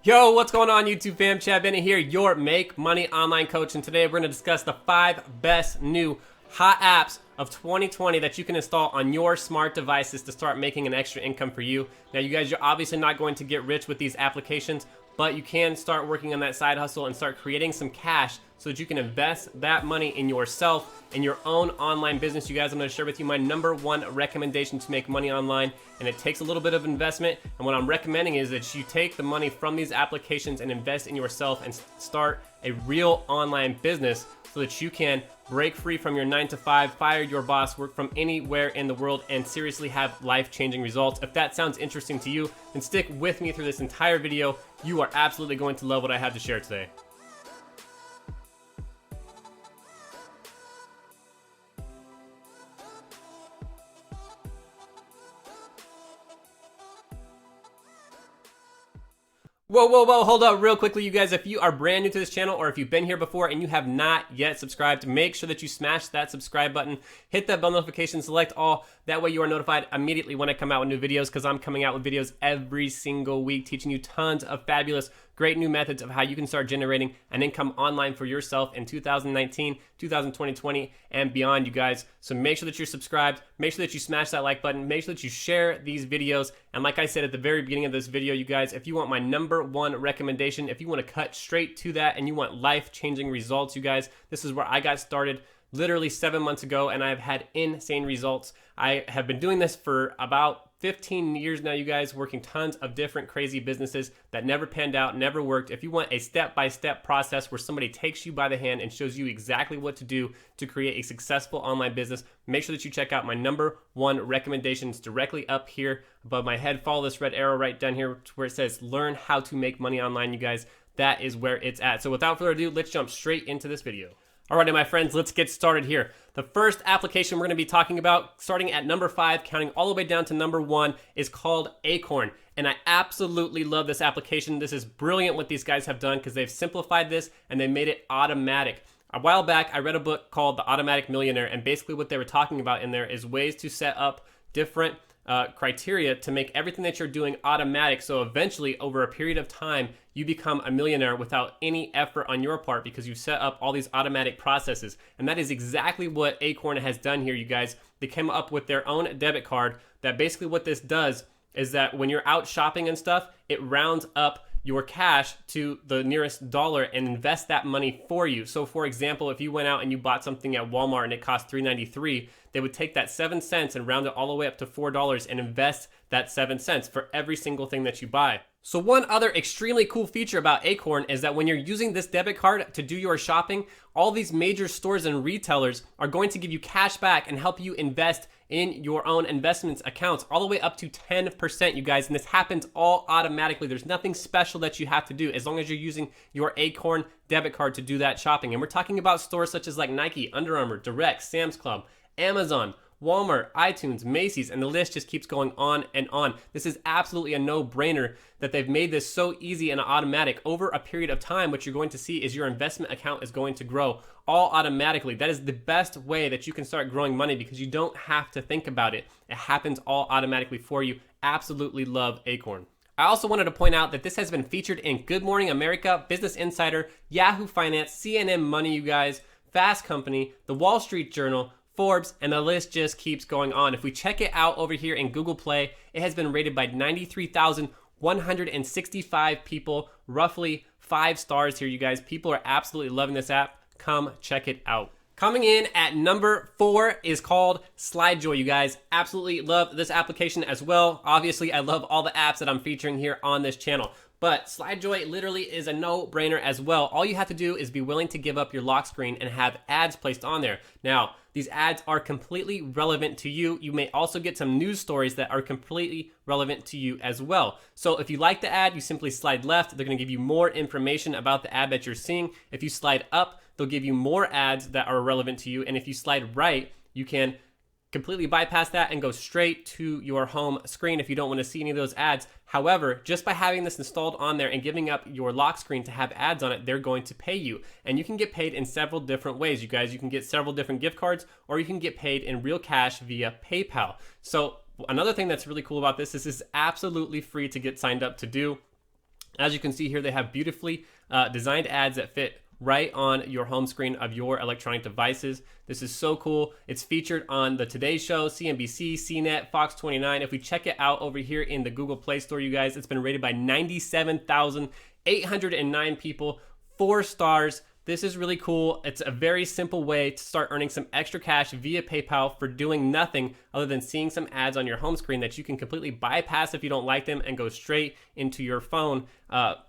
Yo, what's going on YouTube fam? Chad Bennett here, your Make Money Online coach, and today we're going to discuss the 5 best new hot apps of 2020 that you can install on your smart devices to start making an extra income for you. Now you guys, you're obviously not going to get rich with these applications, but you can start working on that side hustle and start creating some cash so that you can invest that money in yourself, in your own online business. You guys, I'm going to share with you my #1 recommendation to make money online, and it takes a little bit of investment. And what I'm recommending is that you take the money from these applications and invest in yourself and start a real online business so that you can break free from your 9-to-5, fire your boss, work from anywhere in the world, and seriously have life-changing results. If that sounds interesting to you, then stick with me through this entire video. You are absolutely going to love what I have to share today. Whoa, hold up real quickly, you guys. If you are brand new to this channel or if you've been here before and you have not yet subscribed, make sure that you smash that subscribe button, hit that bell notification, select all. That way you are notified immediately when I come out with new videos, because I'm coming out with videos every single week teaching you tons of fabulous, great new methods of how you can start generating an income online for yourself in 2019, 2020, and beyond, you guys. So make sure that you're subscribed, make sure that you smash that like button, make sure that you share these videos. And like I said at the very beginning of this video, you guys, if you want my #1 recommendation, if you want to cut straight to that and you want life-changing results, you guys, this is where I got started literally 7 months ago, and I've had insane results. I have been doing this for about 15 years now, you guys, working tons of different crazy businesses that never panned out, never worked. If you want a step-by-step process where somebody takes you by the hand and shows you exactly what to do to create a successful online business, make sure that you check out my #1 recommendations directly up here above my head. Follow this red arrow right down here where it says learn how to make money online, you guys. That is where it's at. So without further ado, let's jump straight into this video. Alrighty, my friends, let's get started here. The first application we're going to be talking about, starting at #5, counting all the way down to #1, is called Acorn. And I absolutely love this application. This is brilliant what these guys have done, because they've simplified this and they made it automatic. A while back, I read a book called The Automatic Millionaire, and basically what they were talking about in there is ways to set up different criteria to make everything that you're doing automatic, so eventually over a period of time you become a millionaire without any effort on your part, because you've set up all these automatic processes. And that is exactly what Acorn has done here, you guys. They came up with their own debit card that basically what this does is that when you're out shopping and stuff, it rounds up your cash to the nearest dollar and invest that money for you. So for example, if you went out and you bought something at Walmart and it cost $3.93, they would take that 7 cents and round it all the way up to $4 and invest that 7 cents for every single thing that you buy. So one other extremely cool feature about Acorn is that when you're using this debit card to do your shopping, all these major stores and retailers are going to give you cash back and help you invest in your own investments accounts all the way up to 10%, you guys. And this happens all automatically. There's nothing special that you have to do as long as you're using your Acorn debit card to do that shopping. And we're talking about stores such as like Nike, Under Armour, Direct, Sam's Club, Amazon, Walmart, iTunes, Macy's, and the list just keeps going on and on. This is absolutely a no-brainer that they've made this so easy and automatic. Over a period of time, what you're going to see is your investment account is going to grow all automatically. That is the best way that you can start growing money, because you don't have to think about it. It happens all automatically for you. Absolutely love Acorn. I also wanted to point out that this has been featured in Good Morning America, Business Insider, Yahoo Finance, CNN Money, you guys, Fast Company, The Wall Street Journal, Forbes, and the list just keeps going on. If we check it out over here in Google Play, it has been rated by 93,165 people, roughly 5 stars here, you guys. People are absolutely loving this app. Come check it out. Coming in at #4 is called SlideJoy, you guys. Absolutely love this application as well. Obviously, I love all the apps that I'm featuring here on this channel. But SlideJoy literally is a no-brainer as well. All you have to do is be willing to give up your lock screen and have ads placed on there. Now, these ads are completely relevant to you. You may also get some news stories that are completely relevant to you as well. So if you like the ad, you simply slide left. They're gonna give you more information about the ad that you're seeing. If you slide up, they'll give you more ads that are relevant to you. And if you slide right, you can completely bypass that and go straight to your home screen if you don't want to see any of those ads. However, just by having this installed on there and giving up your lock screen to have ads on it, they're going to pay you. And you can get paid in several different ways, you guys. You can get several different gift cards, or you can get paid in real cash via PayPal. So another thing that's really cool about this is absolutely free to get signed up to do. As you can see here, they have beautifully designed ads that fit right on your home screen of your electronic devices. This is so cool. It's featured on the Today Show, CNBC, CNET, Fox 29. If we check it out over here in the Google Play Store, you guys, it's been rated by 97,809 people, 4 stars. This is really cool. It's a very simple way to start earning some extra cash via PayPal for doing nothing other than seeing some ads on your home screen that you can completely bypass if you don't like them and go straight into your phone.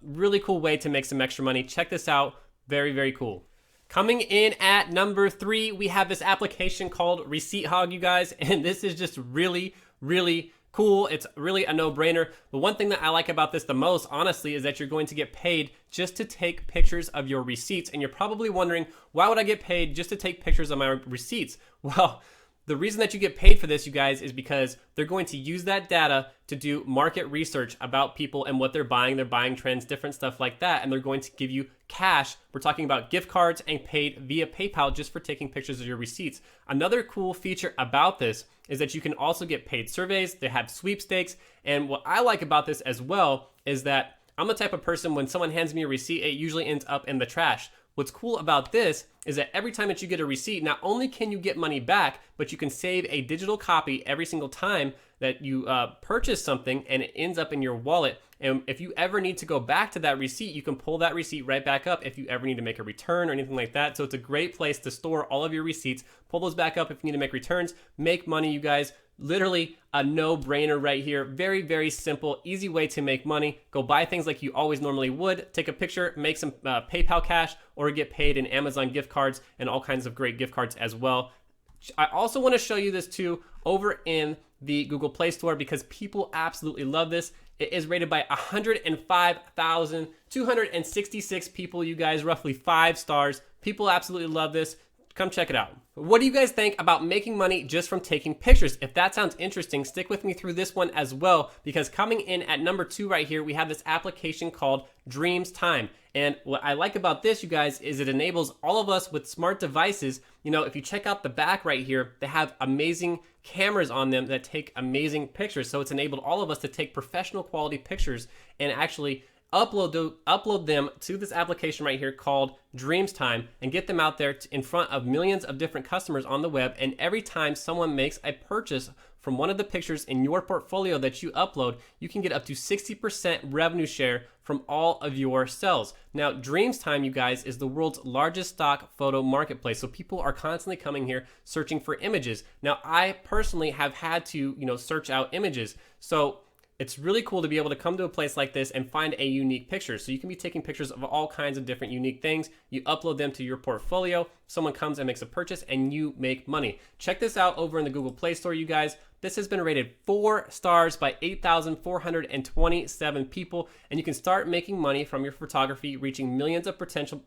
Really cool way to make some extra money. Check this out. Very, very cool. Coming in at number 3, we have this application called Receipt Hog, you guys, and this is just really, really cool. It's really a no-brainer. The one thing that I like about this the most, honestly, is that you're going to get paid just to take pictures of your receipts. And you're probably wondering, why would I get paid just to take pictures of my receipts? Well, the reason that you get paid for this, you guys, is because they're going to use that data to do market research about people and what they're buying, their buying trends, different stuff like that. And they're going to give you cash. We're talking about gift cards and paid via PayPal just for taking pictures of your receipts. Another cool feature about this is that you can also get paid surveys. They have sweepstakes. And what I like about this as well is that I'm the type of person, when someone hands me a receipt, it usually ends up in the trash. What's cool about this is that every time that you get a receipt, not only can you get money back, but you can save a digital copy every single time that you purchase something, and it ends up in your wallet. And if you ever need to go back to that receipt, you can pull that receipt right back up if you ever need to make a return or anything like that. So it's a great place to store all of your receipts. Pull those back up if you need to make returns. Make money, you guys. Literally a no-brainer right here. Very, very simple, easy way to make money. Go buy things like you always normally would. Take a picture, make some PayPal cash, or get paid in Amazon gift cards and all kinds of great gift cards as well. I also want to show you this too over in the Google Play Store because people absolutely love this. It is rated by 105,266 people, you guys, roughly 5 stars. People absolutely love this. Come check it out. What do you guys think about making money just from taking pictures? If that sounds interesting, stick with me through this one as well, because coming in at number 2 right here, we have this application called Dreams Time. And what I like about this, you guys, is it enables all of us with smart devices. You know, if you check out the back right here, they have amazing cameras on them that take amazing pictures. So it's enabled all of us to take professional quality pictures and actually upload them to this application right here called Dreams Time and get them out there in front of millions of different customers on the web. And every time someone makes a purchase from one of the pictures in your portfolio that you upload, you can get up to 60% revenue share from all of your sales. Now, Dreams Time, you guys, is the world's largest stock photo marketplace. So people are constantly coming here searching for images. Now, I personally have had to, search out images. So it's really cool to be able to come to a place like this and find a unique picture. So you can be taking pictures of all kinds of different unique things. You upload them to your portfolio. Someone comes and makes a purchase and you make money. Check this out over in the Google Play Store, you guys. This has been rated 4 stars by 8,427 people. And you can start making money from your photography, reaching millions of potential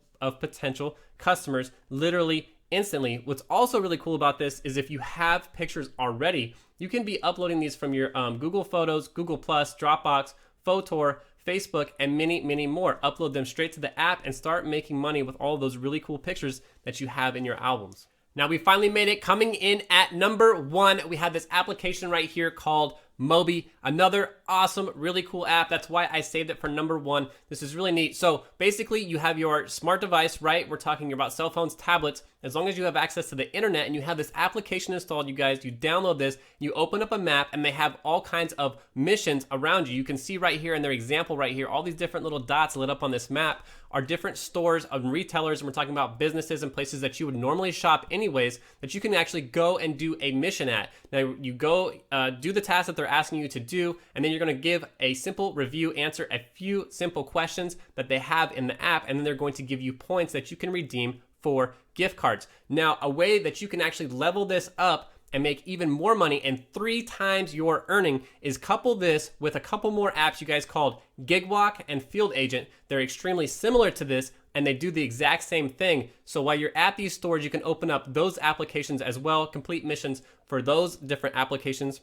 customers literally instantly. What's also really cool about this is if you have pictures already, you can be uploading these from your Google Photos, Google Plus, Dropbox, Photor, Facebook, and many, many more. Upload them straight to the app and start making money with all those really cool pictures that you have in your albums. Now we finally made it. Coming in at number 1, we have this application right here called Mobi, another awesome, really cool app. That's why I saved it for number 1. This is really neat. So basically you have your smart device, right? We're talking about cell phones, tablets. As long as you have access to the internet and you have this application installed, you guys, you download this, you open up a map, and they have all kinds of missions around you. You can see right here in their example right here, all these different little dots lit up on this map are different stores and retailers, and we're talking about businesses and places that you would normally shop anyways, that you can actually go and do a mission at. Now you go do the task that they're asking you to do, and then you're going to give a simple review, answer a few simple questions that they have in the app, and then they're going to give you points that you can redeem for gift cards. Now, a way that you can actually level this up and make even more money and 3 times your earning is couple this with a couple more apps you guys called Gigwalk and Field Agent. They're extremely similar to this and they do the exact same thing. So while you're at these stores, you can open up those applications as well, complete missions for those different applications,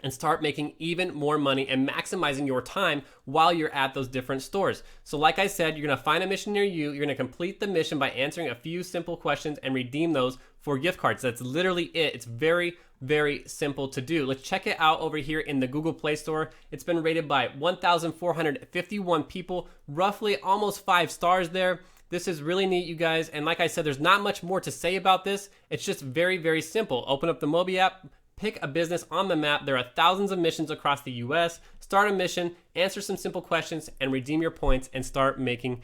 and start making even more money and maximizing your time while you're at those different stores. So like I said, you're gonna find a mission near you, you're gonna complete the mission by answering a few simple questions and redeem those for gift cards. That's literally it. It's very, very simple to do. Let's check it out over here in the Google Play Store. It's been rated by 1,451 people, roughly almost 5 stars there. This is really neat, you guys. And like I said, there's not much more to say about this. It's just very, very simple. Open up the Mobi app, pick a business on the map. There are thousands of missions across the US. Start a mission, answer some simple questions, and redeem your points and start making,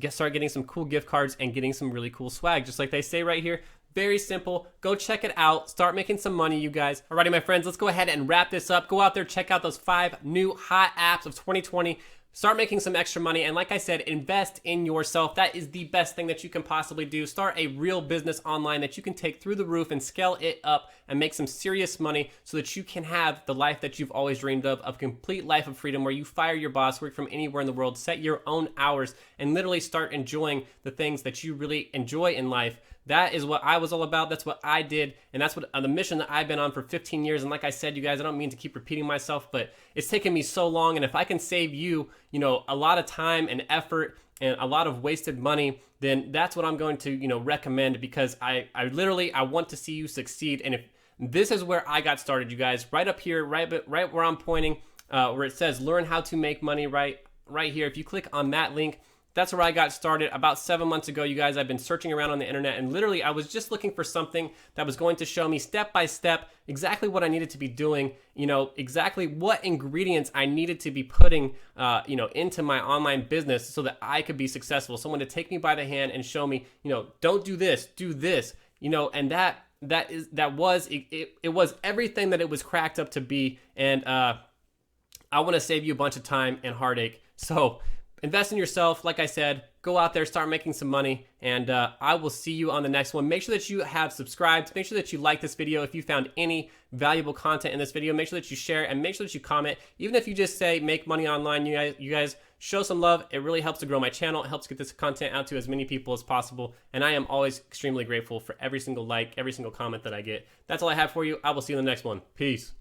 start getting some cool gift cards and getting some really cool swag. Just like they say right here, very simple. Go check it out. Start making some money, you guys. Alrighty, my friends, let's go ahead and wrap this up. Go out there, check out those 5 new hot apps of 2020. Start making some extra money, and like I said, invest in yourself. That is the best thing that you can possibly do. Start a real business online that you can take through the roof and scale it up and make some serious money so that you can have the life that you've always dreamed of, a complete life of freedom where you fire your boss, work from anywhere in the world, set your own hours, and literally start enjoying the things that you really enjoy in life. That is what I was all about. That's what I did. And that's what the mission that I've been on for 15 years. And like I said, you guys, I don't mean to keep repeating myself, but it's taken me so long. And if I can save you, a lot of time and effort and a lot of wasted money, then that's what I'm going to, recommend, because I want to see you succeed. And if this is where I got started, you guys, right up here, right where I'm pointing, where it says learn how to make money, right here. If you click on that link, that's where I got started about 7 months ago, you guys. I've been searching around on the internet, and literally I was just looking for something that was going to show me step by step exactly what I needed to be doing, exactly what ingredients I needed to be putting, into my online business so that I could be successful. Someone to take me by the hand and show me, don't do this, do this, and it was everything that it was cracked up to be. And I want to save you a bunch of time and heartache. So invest in yourself. Like I said, go out there, start making some money, and I will see you on the next one. Make sure that you have subscribed. Make sure that you like this video. If you found any valuable content in this video, make sure that you share and make sure that you comment. Even if you just say make money online, you guys show some love. It really helps to grow my channel. It helps get this content out to as many people as possible. And I am always extremely grateful for every single like, every single comment that I get. That's all I have for you. I will see you in the next one. Peace.